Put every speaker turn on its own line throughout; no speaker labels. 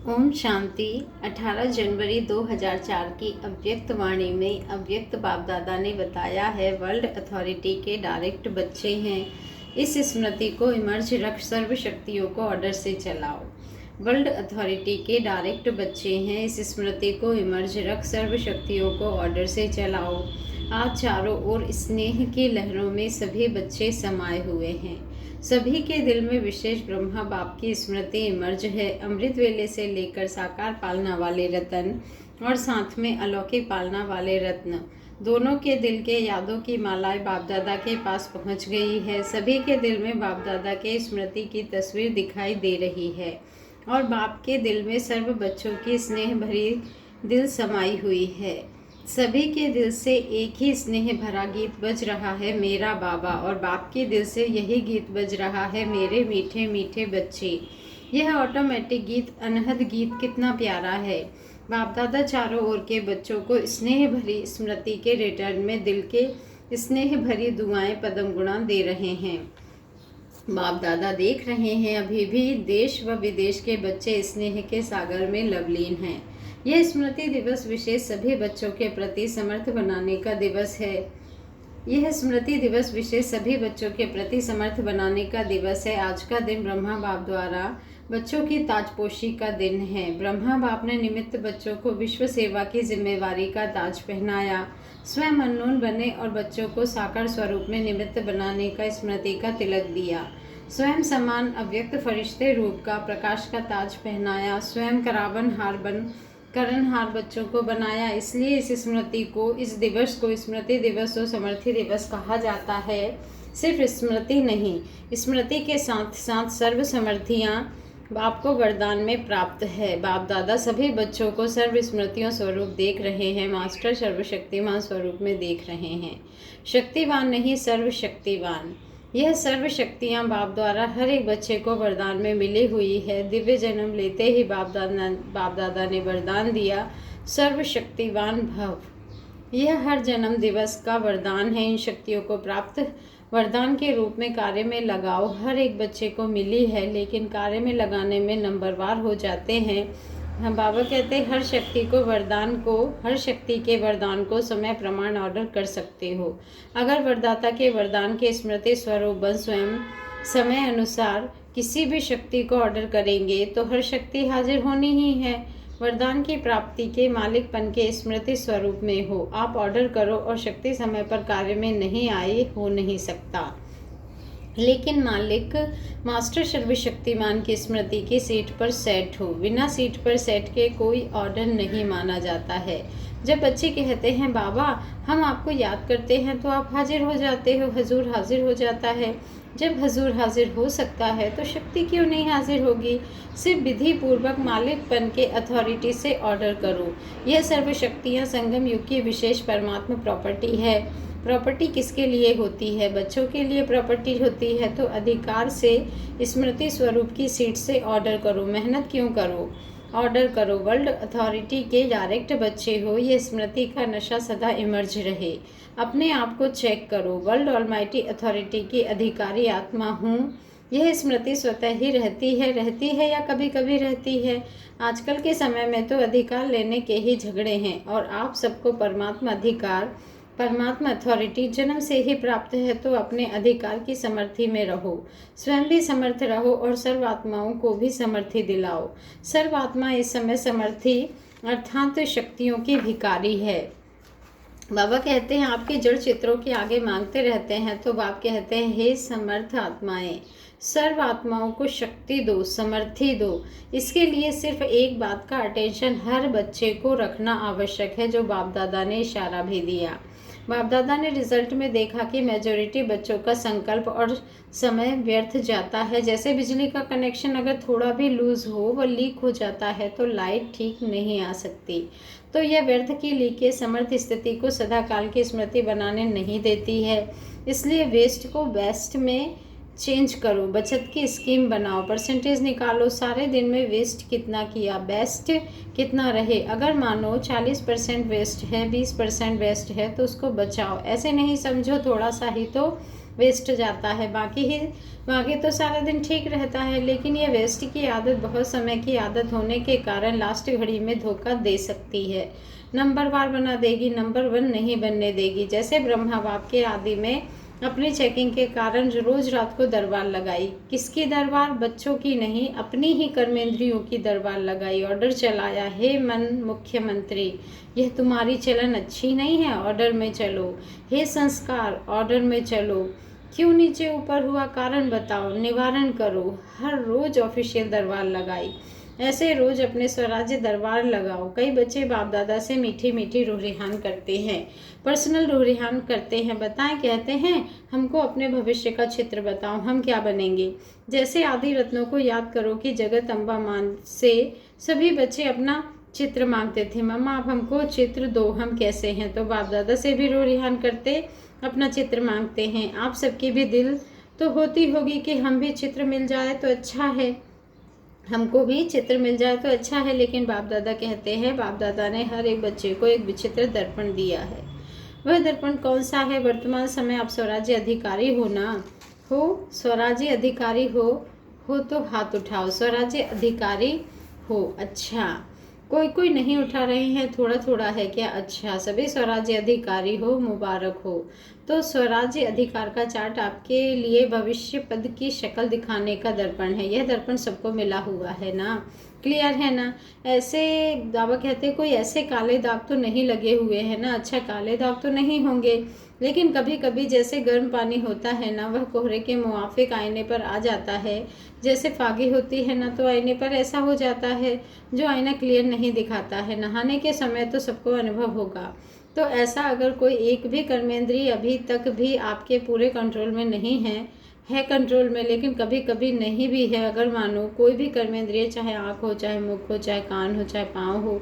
ओम शांति। 18 जनवरी 2004 की अव्यक्त वाणी में अव्यक्त बाप दादा ने बताया है, वर्ल्ड अथॉरिटी के डायरेक्ट बच्चे हैं। इस स्मृति को इमर्ज रख सर्व शक्तियों को ऑर्डर से चलाओ। वर्ल्ड अथॉरिटी के डायरेक्ट बच्चे हैं, इस स्मृति को इमर्ज रख सर्व शक्तियों को ऑर्डर से चलाओ। आज चारों ओर स्नेह की लहरों में सभी बच्चे समाये हुए हैं। सभी के दिल में विशेष ब्रह्मा बाप की स्मृति इमर्ज है। अमृत वेले से लेकर साकार पालना वाले रतन और साथ में अलौकिक पालना वाले रत्न, दोनों के दिल के यादों की मालाएं बाप दादा के पास पहुंच गई है। सभी के दिल में बाप दादा के स्मृति की तस्वीर दिखाई दे रही है और बाप के दिल में सर्व बच्चों की स्नेह भरी दिल समाई हुई है। सभी के दिल से एक ही स्नेह भरा गीत बज रहा है, मेरा बाबा। और बाप के दिल से यही गीत बज रहा है, मेरे मीठे मीठे बच्चे। यह ऑटोमेटिक गीत, अनहद गीत कितना प्यारा है। बाप दादा चारों ओर के बच्चों को स्नेह भरी स्मृति के रिटर्न में दिल के स्नेह भरी दुआएं पदम गुणा दे रहे हैं। बाप दादा देख रहे हैं, अभी भी देश व विदेश के बच्चे स्नेह के सागर में लवलीन हैं। यह स्मृति दिवस विशेष सभी बच्चों के प्रति समर्थ बनाने का दिवस है। यह स्मृति दिवस विशेष सभी बच्चों के प्रति समर्थ बनाने का दिवस है। आज का दिन ब्रह्मा बाप द्वारा बच्चों की ताजपोशी का दिन है। ब्रह्मा बाप ने निमित्त बच्चों को विश्व सेवा की जिम्मेवारी का ताज पहनाया, स्वयं अननोन बने और बच्चों को साकार स्वरूप में निमित्त बनाने का स्मृति का तिलक दिया। स्वयं समान अव्यक्त फरिश्ते रूप का प्रकाश का ताज पहनाया, स्वयं करणहार बच्चों को बनाया। इसलिए इस स्मृति को, इस दिवस को स्मृति दिवस और समर्थी दिवस कहा जाता है। सिर्फ स्मृति नहीं, स्मृति के साथ साथ सर्व समर्थियाँ बाप को वरदान में प्राप्त है। बाप दादा सभी बच्चों को सर्व स्मृतियों स्वरूप देख रहे हैं, मास्टर सर्वशक्तिमान स्वरूप में देख रहे हैं। शक्तिवान नहीं, सर्वशक्तिवान। यह सर्व शक्तियाँ बाप द्वारा हर एक बच्चे को वरदान में मिली हुई है। दिव्य जन्म लेते ही बाप दादा ने वरदान दिया, सर्वशक्तिवान भव। यह हर जन्म दिवस का वरदान है। इन शक्तियों को प्राप्त वरदान के रूप में कार्य में लगाओ। हर एक बच्चे को मिली है, लेकिन कार्य में लगाने में नंबरवार हो जाते हैं। हम बाबा कहते हैं, हर शक्ति के वरदान को समय प्रमाण ऑर्डर कर सकते हो। अगर वरदाता के वरदान के स्मृति स्वरूप बन स्वयं समय अनुसार किसी भी शक्ति को ऑर्डर करेंगे तो हर शक्ति हाजिर होनी ही है। वरदान की प्राप्ति के मालिकपन के स्मृति स्वरूप में हो। आप ऑर्डर करो और शक्ति समय पर कार्य में नहीं आई, हो नहीं सकता। लेकिन मालिक मास्टर सर्वशक्तिमान की स्मृति की सीट पर सेट हो। बिना सीट पर सेट के कोई ऑर्डर नहीं माना जाता है। जब बच्चे कहते हैं, बाबा हम आपको याद करते हैं, तो आप हाजिर हो जाते हो, हजूर हाजिर हो जाता है। जब हजूर हाजिर हो सकता है तो शक्ति क्यों नहीं हाजिर होगी। सिर्फ विधि पूर्वक मालिकपन के अथॉरिटी से ऑर्डर करो। यह सर्वशक्तियाँ संगम युग की विशेष परमात्मा प्रॉपर्टी है। प्रॉपर्टी किसके लिए होती है? बच्चों के लिए प्रॉपर्टी होती है। तो अधिकार से स्मृति स्वरूप की सीट से ऑर्डर करो। मेहनत क्यों करो, ऑर्डर करो। वर्ल्ड अथॉरिटी के डायरेक्ट बच्चे हो, ये स्मृति का नशा सदा इमर्ज रहे। अपने आप को चेक करो। वर्ल्ड ऑलमाइटी अथॉरिटी की अधिकारी आत्मा हूँ, यह स्मृति स्वतः ही रहती है या कभी कभी रहती है। आजकल के समय में तो अधिकार लेने के ही झगड़े हैं और आप सबको परमात्मा अथॉरिटी जन्म से ही प्राप्त है। तो अपने अधिकार की समर्थी में रहो, स्वयं भी समर्थ रहो और सर्व आत्माओं को भी समर्थी दिलाओ। सर्व आत्मा इस समय समर्थी अर्थात शक्तियों की भिखारी है। बाबा कहते हैं, आपके जड़ चित्रों के आगे मांगते रहते हैं, तो बाप कहते हैं, हे समर्थ आत्माएं, सर्व आत्माओं को शक्ति दो, समर्थी दो। इसके लिए सिर्फ एक बात का अटेंशन हर बच्चे को रखना आवश्यक है, जो बाप दादा ने इशारा भी दिया। बाप दादा ने रिजल्ट में देखा कि मेजॉरिटी बच्चों का संकल्प और समय व्यर्थ जाता है। जैसे बिजली का कनेक्शन अगर थोड़ा भी लूज हो, वह लीक हो जाता है, तो लाइट ठीक नहीं आ सकती। तो यह व्यर्थ की लीकेज समर्थ स्थिति को सदा काल की स्मृति बनाने नहीं देती है। इसलिए वेस्ट को बेस्ट में चेंज करो, बचत की स्कीम बनाओ, परसेंटेज निकालो। सारे दिन में वेस्ट कितना किया, बेस्ट कितना रहे। अगर मानो 40% वेस्ट है, 20% वेस्ट है, तो उसको बचाओ। ऐसे नहीं समझो थोड़ा सा ही तो वेस्ट जाता है। बाकी तो सारा दिन ठीक रहता है, लेकिन ये वेस्ट की आदत बहुत समय की आदत होने के कारण लास्ट घड़ी में धोखा दे सकती है। नंबरवार बना देगी, नंबर 1 नहीं बनने देगी। जैसे ब्रह्मा बाप के आदि में अपनी चेकिंग के कारण रोज रात को दरबार लगाई। किसकी दरबार? बच्चों की नहीं, अपनी ही कर्मेंद्रियों की दरबार लगाई। ऑर्डर चलाया, हे मन मुख्यमंत्री, यह तुम्हारी चलन अच्छी नहीं है, ऑर्डर में चलो। हे संस्कार, ऑर्डर में चलो। क्यों नीचे ऊपर हुआ, कारण बताओ, निवारण करो। हर रोज ऑफिशियल दरबार लगाई। ऐसे रोज अपने स्वराज्य दरबार लगाओ। कई बच्चे बाप दादा से मीठी मीठी रूह-रिहान करते हैं, पर्सनल रूह-रिहान करते हैं। बताएं, कहते हैं हमको अपने भविष्य का चित्र बताओ, हम क्या बनेंगे। जैसे आदि रत्नों को याद करो कि जगत अम्बा मान से सभी बच्चे अपना चित्र मांगते थे। मम्मा आप हमको चित्र दो, हम कैसे हैं। तो बाप दादा से भी रूह-रिहान करते अपना चित्र मांगते हैं। आप सबकी भी दिल तो होती होगी कि हम भी चित्र मिल जाए तो अच्छा है, हमको भी चित्र मिल जाए तो अच्छा है। लेकिन बाप दादा कहते हैं, बाप दादा ने हर एक बच्चे को एक विचित्र दर्पण दिया है। वह दर्पण कौन सा है? वर्तमान समय आप स्वराज्य अधिकारी हो ना? हो, स्वराज्य अधिकारी हो तो हाथ उठाओ। स्वराज्य अधिकारी हो, अच्छा। कोई कोई नहीं उठा रहे हैं, थोड़ा थोड़ा है क्या? अच्छा, सभी स्वराज्य अधिकारी हो, मुबारक हो। तो स्वराज्य अधिकार का चार्ट आपके लिए भविष्य पद की शक्ल दिखाने का दर्पण है। यह दर्पण सबको मिला हुआ है ना? क्लियर है ना? ऐसे बाबा कहते हैं कोई ऐसे काले दाग तो नहीं लगे हुए हैं ना? अच्छा, काले दाग तो नहीं होंगे, लेकिन कभी कभी जैसे गर्म पानी होता है ना, वह कोहरे के मुआफिक आईने पर आ जाता है। जैसे फागी होती है ना, तो आईने पर ऐसा हो जाता है जो आईना क्लियर नहीं दिखाता है। नहाने के समय तो सबको अनुभव होगा। तो ऐसा अगर कोई एक भी कर्मेंद्रिय अभी तक भी आपके पूरे कंट्रोल में नहीं है कंट्रोल में, लेकिन कभी कभी नहीं भी है। अगर मानो कोई भी कर्मेंद्रिय, चाहे आँख हो, चाहे मुख हो, चाहे कान हो, चाहे पाँव हो,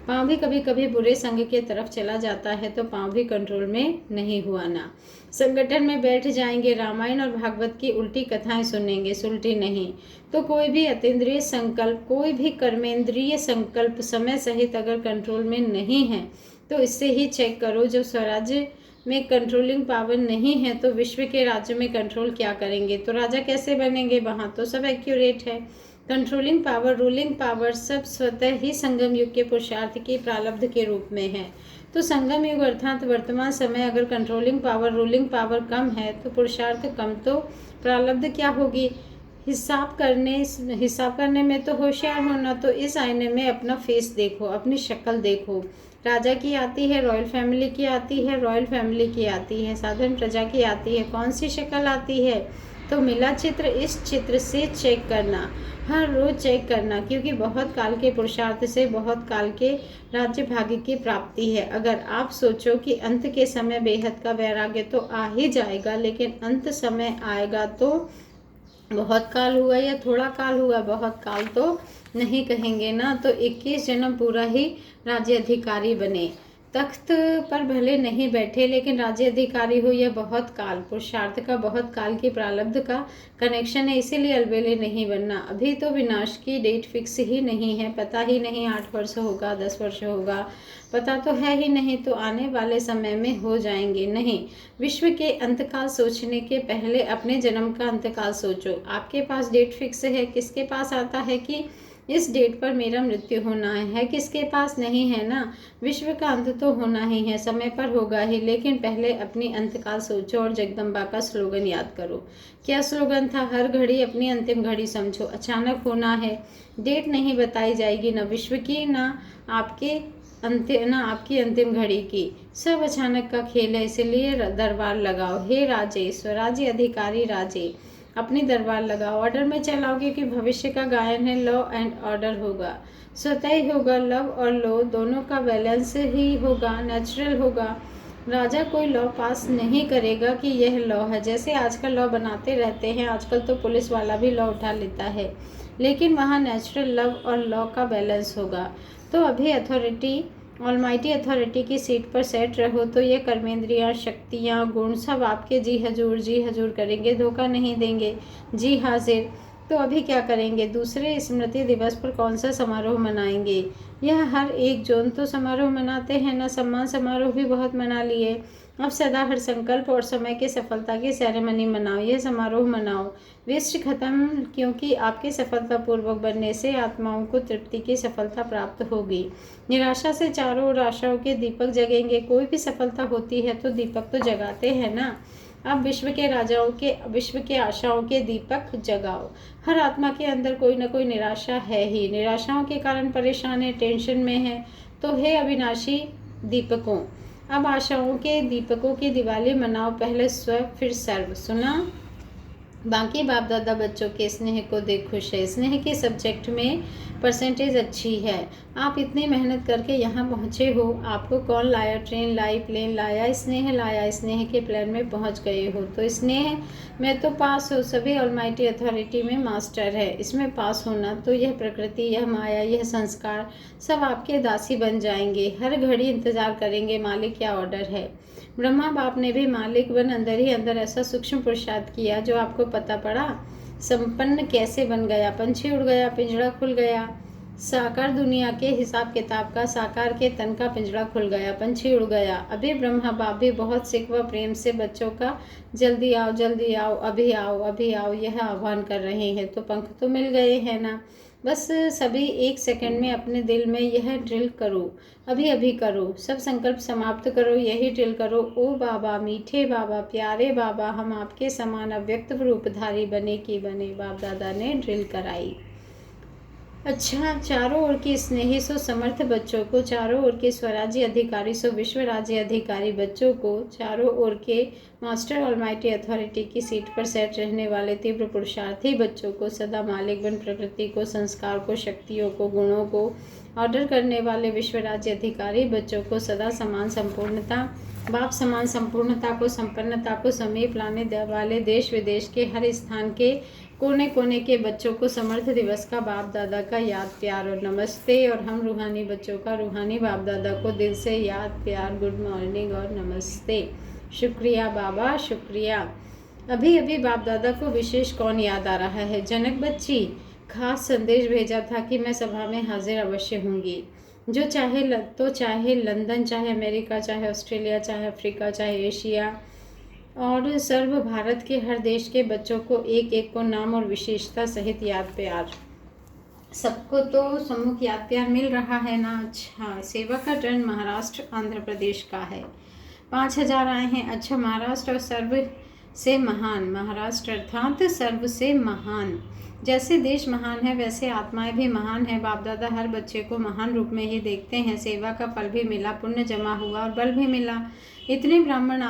पाँव भी कभी कभी बुरे संग के तरफ चला जाता है, तो पाँव भी कंट्रोल में नहीं हुआ ना। संगठन में बैठ जाएंगे, रामायण और भागवत की उल्टी कथाएं सुनेंगे, सुलटी नहीं। तो कोई भी अतीन्द्रिय संकल्प, कोई भी कर्मेंद्रिय संकल्प समय सहित अगर कंट्रोल में नहीं है, तो इससे ही चेक करो। जब स्वराज्य में कंट्रोलिंग पावर नहीं है, तो विश्व के राज्य में कंट्रोल क्या करेंगे? तो राजा कैसे बनेंगे? वहाँ तो सब एक्यूरेट है। कंट्रोलिंग पावर, रूलिंग पावर सब स्वतः ही संगम युग के पुरुषार्थ की प्रारब्ध के रूप में है। तो संगम युग अर्थात वर्तमान समय अगर कंट्रोलिंग पावर, रूलिंग पावर कम है, तो पुरुषार्थ कम, तो प्रारब्ध क्या होगी? हिसाब करने में तो होशियार होना। तो इस आईने में अपना फेस देखो, अपनी शक्ल देखो। राजा की आती है, रॉयल फैमिली की आती है, रॉयल फैमिली की आती है, साधारण प्रजा की आती है, कौन सी शक्ल आती है? तो मिला चित्र, इस चित्र से चेक करना, हर रोज चेक करना, क्योंकि बहुत काल के पुरुषार्थ से बहुत काल के राज्य भाग्य की प्राप्ति है। अगर आप सोचो कि अंत के समय बेहद का वैराग्य तो आ ही जाएगा, लेकिन अंत समय आएगा तो बहुत काल हुआ या थोड़ा काल हुआ, बहुत काल तो नहीं कहेंगे ना। तो 21 जन्म पूरा ही राज्य अधिकारी बने, तख्त पर भले नहीं बैठे, लेकिन राज्य अधिकारी हो, यह बहुत काल, पुरुषार्थ का बहुत काल की प्रारब्ध का कनेक्शन है। इसीलिए अलबेले नहीं बनना। अभी तो विनाश की डेट फिक्स ही नहीं है, पता ही नहीं 8 वर्ष होगा, 10 वर्ष होगा, पता तो है ही नहीं। तो आने वाले समय में हो जाएंगे। नहीं, विश्व के अंतकाल सोचने के पहले अपने जन्म का अंतकाल सोचो। आपके पास डेट फिक्स है, किसके पास आता है कि इस डेट पर मेरा मृत्यु होना है, किसके पास नहीं है ना। विश्व का अंत तो होना ही है, समय पर होगा ही, लेकिन पहले अपनी अंतकाल सोचो। और जगदम्बा का स्लोगन याद करो। क्या स्लोगन था? हर घड़ी अपनी अंतिम घड़ी समझो। अचानक होना है, डेट नहीं बताई जाएगी, ना विश्व की, ना आपकी अंतिम घड़ी की, सब अचानक का खेल है। इसलिए दरबार लगाओ। हे राजे, स्वराज्य अधिकारी राजे, अपनी दरबार लगाओ। ऑर्डर में चलाओ, क्योंकि भविष्य का गायन है, लॉ एंड ऑर्डर होगा, स्वतः ही होगा। लव और लॉ दोनों का बैलेंस ही होगा, नेचुरल होगा। राजा कोई लॉ पास नहीं करेगा कि यह लॉ है। जैसे आजकल लॉ बनाते रहते हैं, आजकल तो पुलिस वाला भी लॉ उठा लेता है, लेकिन वहाँ नेचुरल लव और लॉ का बैलेंस होगा। तो अभी अथॉरिटी, ऑलमाइटी अथॉरिटी की सीट पर सेट रहो, तो ये कर्मेंद्रियाँ, शक्तियाँ, गुण सब आपके जी हजूर करेंगे, धोखा नहीं देंगे, जी हाजिर। तो अभी क्या करेंगे? दूसरे स्मृति दिवस पर कौन सा समारोह मनाएंगे? यह हर 1 जून तो समारोह मनाते हैं ना, सम्मान समारोह भी बहुत मना लिए। अब सदा हर संकल्प और समय की सफलता की सेरेमनी मनाओ, यह समारोह मनाओ। वेस्ट खत्म, क्योंकि आपके सफलतापूर्वक बनने से आत्माओं को तृप्ति की सफलता प्राप्त होगी। निराशा से चारों ओर आशाओं के दीपक जगेंगे। कोई भी सफलता होती है तो दीपक तो जगाते हैं ना। अब विश्व के आशाओं के दीपक जगाओ। हर आत्मा के अंदर कोई ना कोई निराशा है ही। निराशाओं के कारण परेशान है, टेंशन में है, तो हे अविनाशी दीपकों, अब आशाओं के दीपकों की दिवाली मनाओ। पहले स्व फिर सर्व। सुना? बाकी बाप दादा बच्चों के स्नेह को देख खुश है। स्नेह के सब्जेक्ट में परसेंटेज अच्छी है। आप इतनी मेहनत करके यहाँ पहुँचे हो, आपको कौन लाया? ट्रेन लाई, प्लेन लाया, स्नेह लाया। स्नेह के प्लेन में पहुँच गए हो तो स्नेह में तो पास हो। सभी ऑलमाइटी अथॉरिटी में मास्टर है। इसमें पास होना तो यह प्रकृति, यह माया, यह संस्कार सब आपके दासी बन जाएंगे। हर घड़ी इंतजार करेंगे मालिक क्या ऑर्डर है। ब्रह्मा बाप ने भी मालिक बन अंदर ही अंदर ऐसा सूक्ष्म पुरुषार्थ किया जो आपको पता पड़ा। संपन्न कैसे बन गया? पंछी उड़ गया, पिंजड़ा खुल गया। साकार दुनिया के हिसाब किताब का, साकार के तन का पिंजड़ा खुल गया, पंछी उड़ गया। अभी ब्रह्मा बाप भी बहुत सिकवा प्रेम से बच्चों का जल्दी आओ, जल्दी आओ, अभी आओ, अभी आओ यह आह्वान कर रहे हैं। तो पंख तो मिल गए हैं ना। बस सभी 1 सेकंड में अपने दिल में यह ड्रिल करो, अभी अभी करो, सब संकल्प समाप्त करो, यही ड्रिल करो। ओ बाबा, मीठे बाबा, प्यारे बाबा, हम आपके समान अव्यक्त रूपधारी बने कि बने। बाप दादा ने ड्रिल कराई। अच्छा, चारों ओर के स्नेही सो समर्थ बच्चों को, चारों ओर के स्वराज्य अधिकारी सो विश्व राज्य अधिकारी बच्चों को, चारों ओर के मास्टर ऑलमाइटी अथॉरिटी की सीट पर सेट रहने वाले तीव्र पुरुषार्थी बच्चों को, सदा मालिक बन प्रकृति को, संस्कार को, शक्तियों को, गुणों को ऑर्डर करने वाले विश्व राज्य अधिकारी बच्चों को, सदा समान संपूर्णता, बाप समान संपूर्णता को, संपन्नता को समीप लाने वाले देश विदेश के हर स्थान के कोने कोने के बच्चों को समर्थ दिवस का बाप दादा का याद, प्यार और नमस्ते। और हम रूहानी बच्चों का रूहानी बाप दादा को दिल से याद, प्यार, गुड मॉर्निंग और नमस्ते। शुक्रिया बाबा, शुक्रिया। अभी अभी बाप दादा को विशेष कौन याद आ रहा है? जनक बच्ची खास संदेश भेजा था कि मैं सभा में हाजिर अवश्य होंगी। जो चाहे लंदन, चाहे अमेरिका, चाहे ऑस्ट्रेलिया, चाहे अफ्रीका, चाहे एशिया और सर्व भारत के हर देश के बच्चों को एक एक को नाम और विशेषता सहित याद प्यार। सबको तो सम्मुख याद प्यार मिल रहा है ना। अच्छा, सेवा का टर्न महाराष्ट्र आंध्र प्रदेश का है। 5000 आए हैं। अच्छा, महाराष्ट्र और सर्व से महान, महाराष्ट्र अर्थात सर्व से महान। जैसे देश महान है वैसे आत्माएं भी महान है। बाप दादा हर बच्चे को महान रूप में ही देखते हैं। सेवा का फल भी मिला, पुण्य जमा हुआ और बल भी मिला। इतने ब्राह्मण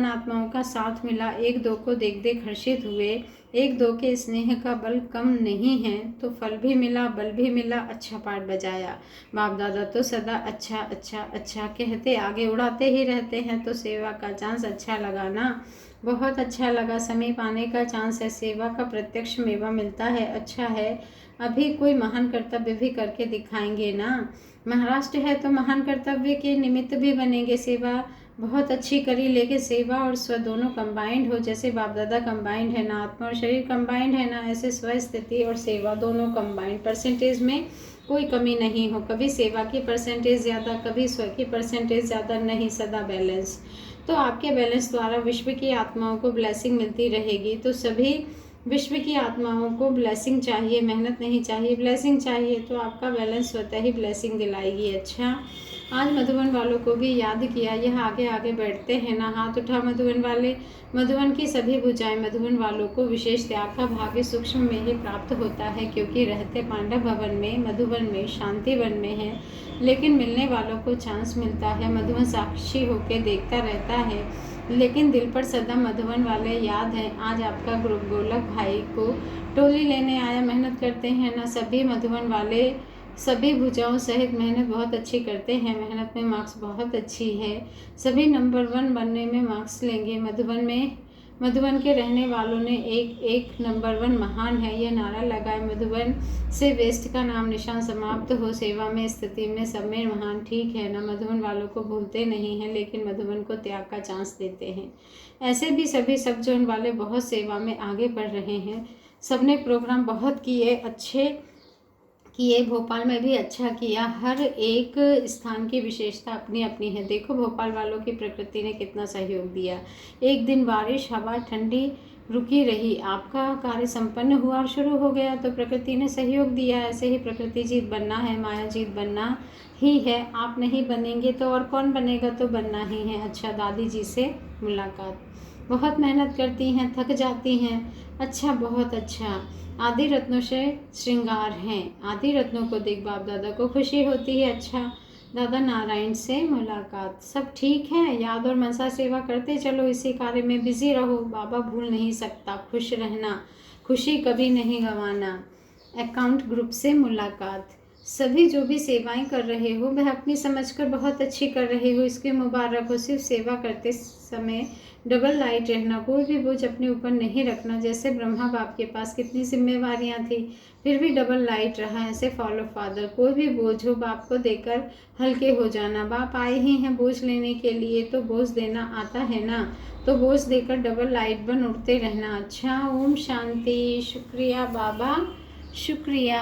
आत्माओं का साथ मिला। एक दो को देख देख हर्षित हुए। एक दो के स्नेह का बल कम नहीं है तो फल भी मिला, बल भी मिला। अच्छा पाठ बजाया। बाप दादा तो सदा अच्छा अच्छा अच्छा कहते आगे उड़ाते ही रहते हैं। तो सेवा का चांस अच्छा लगा ना? बहुत अच्छा लगा। समीप आने का चांस है। सेवा का प्रत्यक्ष मेवा मिलता है। अच्छा है, अभी कोई महान कर्तव्य भी करके दिखाएंगे ना। महाराष्ट्र है तो महान कर्तव्य के निमित्त भी बनेंगे। सेवा बहुत अच्छी करी, लेकिन सेवा और स्व दोनों कंबाइंड हो। जैसे बाप दादा कंबाइंड है ना, आत्मा और शरीर कंबाइंड है ना, ऐसे स्व स्थिति और सेवा दोनों कंबाइंड। परसेंटेज में कोई कमी नहीं हो। कभी सेवा की परसेंटेज ज़्यादा, कभी स्व की परसेंटेज ज़्यादा, नहीं, सदा बैलेंस। तो आपके बैलेंस द्वारा विश्व की आत्माओं को ब्लेसिंग मिलती रहेगी। तो सभी विश्व की आत्माओं को ब्लेसिंग चाहिए, मेहनत नहीं चाहिए, ब्लेसिंग चाहिए। तो आपका बैलेंस स्वतः ही ब्लेसिंग दिलाएगी। अच्छा, आज मधुबन वालों को भी याद किया। यह आगे आगे बैठते हैं ना। हाथ उठा मधुबन वाले। मधुबन की सभी भुजाएं मधुबन वालों को विशेष त्याग का भाग्य सूक्ष्म में ही प्राप्त होता है, क्योंकि रहते पांडव भवन में, मधुबन में, शांति वन में है। लेकिन मिलने वालों को चांस मिलता है। मधुबन साक्षी होकर देखता रहता है, लेकिन दिल पर सदा मधुबन वाले याद हैं। आज आपका ग्रुप गोलक भाई को टोली लेने आया। मेहनत करते हैं ना सभी मधुबन वाले। सभी भुजाओं सहित मेहनत बहुत अच्छी करते हैं। मेहनत में मार्क्स बहुत अच्छी है। सभी नंबर 1 बनने में मार्क्स लेंगे। मधुबन के रहने वालों ने एक नंबर 1 महान है यह नारा लगाए। मधुबन से वेस्ट का नाम निशान समाप्त हो। सेवा में, स्थिति में, सब में महान, ठीक है ना। मधुबन वालों को भूलते नहीं हैं, लेकिन मधुबन को त्याग का चांस देते हैं। ऐसे भी सभी सब जोन वाले बहुत सेवा में आगे बढ़ रहे हैं। सबने प्रोग्राम बहुत किए, अच्छे ये भोपाल में भी अच्छा किया। हर एक स्थान की विशेषता अपनी अपनी है। देखो भोपाल वालों की प्रकृति ने कितना सहयोग दिया। एक दिन बारिश, हवा ठंडी रुकी रही, आपका कार्य संपन्न हुआ और शुरू हो गया, तो प्रकृति ने सहयोग दिया। ऐसे ही प्रकृति जीत बनना है, माया जीत बनना ही है। आप नहीं बनेंगे तो और कौन बनेगा, तो बनना ही है। अच्छा, दादी जी से मुलाकात। बहुत मेहनत करती हैं, थक जाती हैं। अच्छा, बहुत अच्छा। आदि रत्नों से श्रृंगार हैं। आदि रत्नों को देख बाप दादा को खुशी होती है। अच्छा, दादा नारायण से मुलाकात। सब ठीक है, याद और मनसा सेवा करते चलो, इसी कार्य में बिजी रहो, बाबा भूल नहीं सकता। खुश रहना, खुशी कभी नहीं गंवाना। अकाउंट ग्रुप से मुलाकात। सभी जो भी सेवाएं कर रहे हो वह अपनी समझकर बहुत अच्छी कर रहे हो, इसके मुबारक हो। सिर्फ सेवा करते समय डबल लाइट रहना, कोई भी बोझ अपने ऊपर नहीं रखना। जैसे ब्रह्मा बाप के पास कितनी जिम्मेवारियां थी, फिर भी डबल लाइट रहा। ऐसे फॉलो फादर, कोई भी बोझ हो बाप को देकर हल्के हो जाना। बाप आए ही हैं बोझ लेने के लिए, तो बोझ देना आता है ना, तो बोझ देकर डबल लाइट बन उड़ते रहना। अच्छा, ओम शांति। शुक्रिया बाबा, शुक्रिया।